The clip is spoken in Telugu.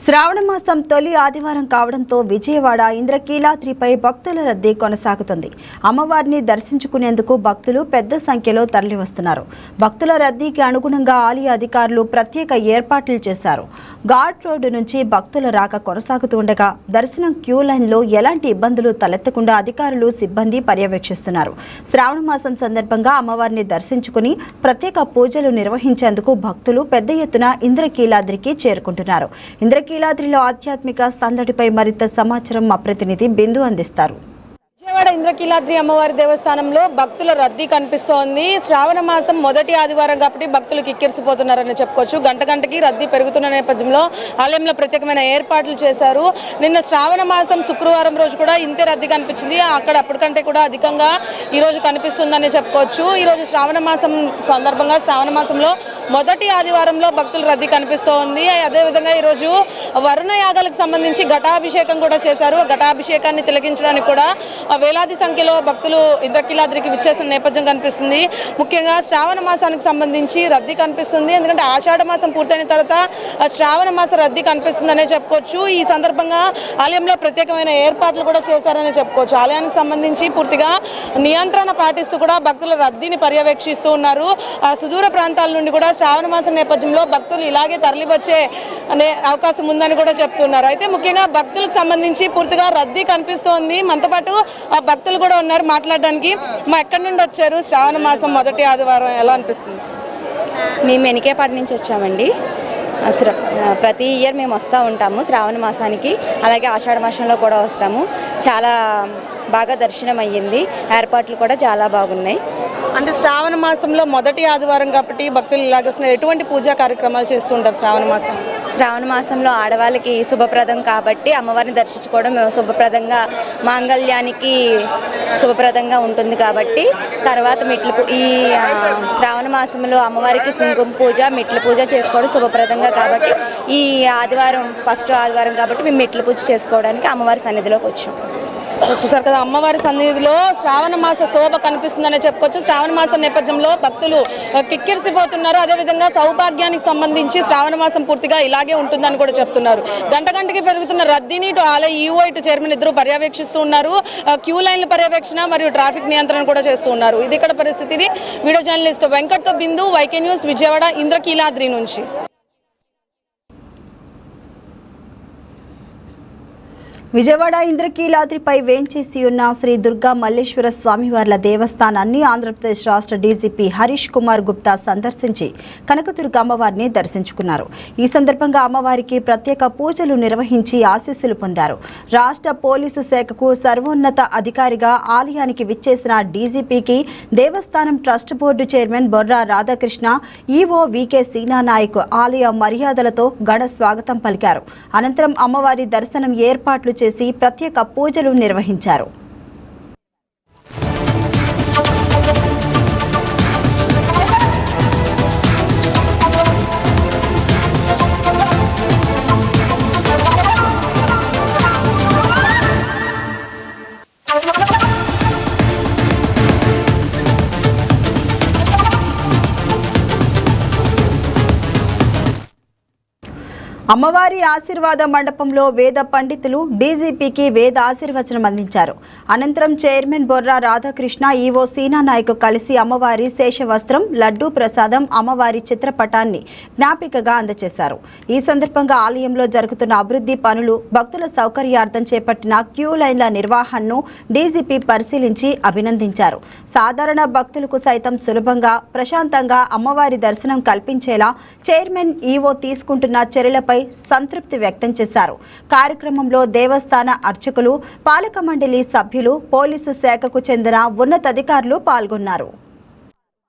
శ్రావణ మాసం తొలి ఆదివారం కావడంతో విజయవాడ ఇంద్రకీలాద్రిపై భక్తుల రద్దీ కొనసాగుతుంది. అమ్మవారిని దర్శించుకునేందుకు భక్తులు పెద్ద సంఖ్యలో తరలివస్తున్నారు. భక్తుల రద్దీకి అనుగుణంగా ఆలయ అధికారులు ప్రత్యేక ఏర్పాట్లు చేశారు. ఘాట్ రోడ్డు నుంచి భక్తుల రాక కొనసాగుతుండగా దర్శనం క్యూ లైన్లో ఎలాంటి ఇబ్బందులు తలెత్తకుండా అధికారులు సిబ్బంది పర్యవేక్షిస్తున్నారు. శ్రావణ మాసం సందర్భంగా అమ్మవారిని దర్శించుకుని ప్రత్యేక పూజలు నిర్వహించేందుకు భక్తులు పెద్ద ఎత్తున ఇంద్రకీలాద్రికి చేరుకుంటున్నారు. ఇంద్రకీలాద్రిలో ఆధ్యాత్మిక సందడిపై మరింత సమాచారం మా ప్రతినిధి బిందు అందిస్తారు. విజయవాడ ఇంద్రకీలాద్రి అమ్మవారి దేవస్థానంలో భక్తుల రద్దీ కనిపిస్తోంది. శ్రావణ మాసం మొదటి ఆదివారం కాబట్టి భక్తులు కిక్కిరిసిపోతున్నారని చెప్పుకోవచ్చు. గంట గంటకి రద్దీ పెరుగుతున్న నేపథ్యంలో ఆలయంలో ప్రత్యేకమైన ఏర్పాట్లు చేశారు. నిన్న శ్రావణ మాసం శుక్రవారం రోజు కూడా ఇంతే రద్దీ కనిపించింది. అక్కడ అప్పటికంటే కూడా అధికంగా ఈరోజు కనిపిస్తుందని చెప్పుకోవచ్చు. ఈరోజు శ్రావణ మాసం సందర్భంగా శ్రావణ మాసంలో మొదటి ఆదివారంలో భక్తుల రద్దీ కనిపిస్తోంది. అదేవిధంగా ఈరోజు వరుణ యాగాలకు సంబంధించి ఘటాభిషేకం కూడా చేశారు. ఘటాభిషేకాన్ని తిలకించడానికి కూడా వేలాది సంఖ్యలో భక్తులు ఇంద్రకీలాద్రికి విచ్చేసిన నేపథ్యం కనిపిస్తుంది. ముఖ్యంగా శ్రావణ మాసానికి సంబంధించి రద్దీ కనిపిస్తుంది. ఎందుకంటే ఆషాఢ మాసం పూర్తయిన తర్వాత శ్రావణ మాస రద్దీ కనిపిస్తుందనే చెప్పుకోవచ్చు. ఈ సందర్భంగా ఆలయంలో ప్రత్యేకమైన ఏర్పాట్లు కూడా చేశారని చెప్పుకోవచ్చు. ఆలయానికి సంబంధించి పూర్తిగా నియంత్రణ పాటిస్తూ కూడా భక్తుల రద్దీని పర్యవేక్షిస్తూ ఉన్నారు. సుదూర ప్రాంతాల నుండి కూడా శ్రావణ మాసం నేపథ్యంలో భక్తులు ఇలాగే తరలివచ్చే అనే అవకాశం ఉందని కూడా చెప్తున్నారు. అయితే ముఖ్యంగా భక్తులకు సంబంధించి పూర్తిగా రద్దీ కనిపిస్తోంది. మనతో పాటు భక్తులు కూడా ఉన్నారు మాట్లాడడానికి. మా ఎక్కడి నుండి వచ్చారు? శ్రావణ మాసం మొదటి ఆదివారం ఎలా అనిపిస్తుంది? మేము ఎనికేపాటి నుంచి వచ్చామండి. ప్రతి ఇయర్ మేము వస్తూ ఉంటాము శ్రావణ మాసానికి, అలాగే ఆషాఢ మాసంలో కూడా వస్తాము. చాలా బాగా దర్శనం అయ్యింది. ఏర్పాట్లు కూడా చాలా బాగున్నాయి. అంటే శ్రావణ మాసంలో మొదటి ఆదివారం కాబట్టి భక్తులు ఇలాగ వస్తున్నారు. ఎటువంటి పూజా కార్యక్రమాలు చేస్తుంటారు శ్రావణ మాసం? శ్రావణ మాసంలో ఆడవాళ్ళకి శుభప్రదం కాబట్టి అమ్మవారిని దర్శించుకోవడం శుభప్రదంగా, మాంగళ్యానికి శుభప్రదంగా ఉంటుంది కాబట్టి తర్వాత ఈ శ్రావణ మాసంలో అమ్మవారికి కుంకుమ పూజ, మెట్ల పూజ చేసుకోవడం శుభప్రదంగా కాబట్టి ఈ ఆదివారం ఫస్ట్ ఆదివారం కాబట్టి మేము మెట్ల పూజ చేసుకోవడానికి అమ్మవారి సన్నిధిలోకి వచ్చాం. చూసారు కదా, అమ్మవారి సన్నిధిలో శ్రావణ మాస శోభ కనిపిస్తుందనే చెప్పుకోవచ్చు. శ్రావణ మాసం నేపథ్యంలో భక్తులు కిక్కిరిసిపోతున్నారు. అదేవిధంగా సౌభాగ్యానికి సంబంధించి శ్రావణ మాసం పూర్తిగా ఇలాగే ఉంటుందని కూడా చెప్తున్నారు. గంట గంటకి పెరుగుతున్న రద్దీని ఇటు ఆలయ ఈవో ఇటు చైర్మన్ ఇద్దరు పర్యవేక్షిస్తూ ఉన్నారు. క్యూ లైన్ల పర్యవేక్షణ మరియు ట్రాఫిక్ నియంత్రణ కూడా చేస్తూ ఉన్నారు. ఇది ఇక్కడ పరిస్థితిని. వీడియో జర్నలిస్ట్ వెంకట్తో బిందు, వైకే న్యూస్, విజయవాడ ఇంద్రకీలాద్రి నుంచి. విజయవాడ ఇంద్రకీలాద్రిపై వేంచేసి ఉన్న శ్రీ దుర్గా మల్లేశ్వర స్వామివార్ల దేవస్థానాన్ని ఆంధ్రప్రదేశ్ రాష్ట్ర డీజీపీ హరీష్ కుమార్ గుప్తా సందర్శించి కనకదుర్గ అమ్మవారిని దర్శించుకున్నారు. ఈ సందర్భంగా అమ్మవారికి ప్రత్యేక పూజలు నిర్వహించి ఆశీస్సులు పొందారు. రాష్ట్ర పోలీసు శాఖకు సర్వోన్నత అధికారిగా ఆలయానికి విచ్చేసిన డీజీపీకి దేవస్థానం trust board chairman Borra Radhakrishna, EO V K Seena Naik ఆలయ మర్యాదలతో ఘన స్వాగతం పలికారు. అనంతరం అమ్మవారి దర్శనం ఏర్పాట్లు చేసి ప్రత్యేక పూజలు నిర్వహించారు. అమ్మవారి ఆశీర్వాద మండపంలో వేద పండితులు డీజీపీకి వేద ఆశీర్వచనం అందించారు. అనంతరం చైర్మన్ బొర్రా రాధాకృష్ణ, ఈవో సీనా నాయక్ కలిసి అమ్మవారి శేషవస్త్రం, లడ్డూ ప్రసాదం, అమ్మవారి చిత్రపటాన్ని జ్ఞాపికగా అందజేశారు. ఈ సందర్భంగా ఆలయంలో జరుగుతున్న అభివృద్ధి పనులు, భక్తుల సౌకర్యార్థం చేపట్టిన క్యూ లైన్ల నిర్వహణను డీజీపీ పరిశీలించి అభినందించారు. సాధారణ భక్తులకు సైతం సులభంగా, ప్రశాంతంగా అమ్మవారి దర్శనం కల్పించేలా చైర్మన్, ఈవో తీసుకుంటున్న చర్యలపై సంతృప్తి వ్యక్తం చేశారు. కార్యక్రమంలో దేవస్థాన అర్చకులు, పాలక మండలి సభ్యులు, పోలీసు శాఖకు చెందిన ఉన్నతాధికారులు పాల్గొన్నారు.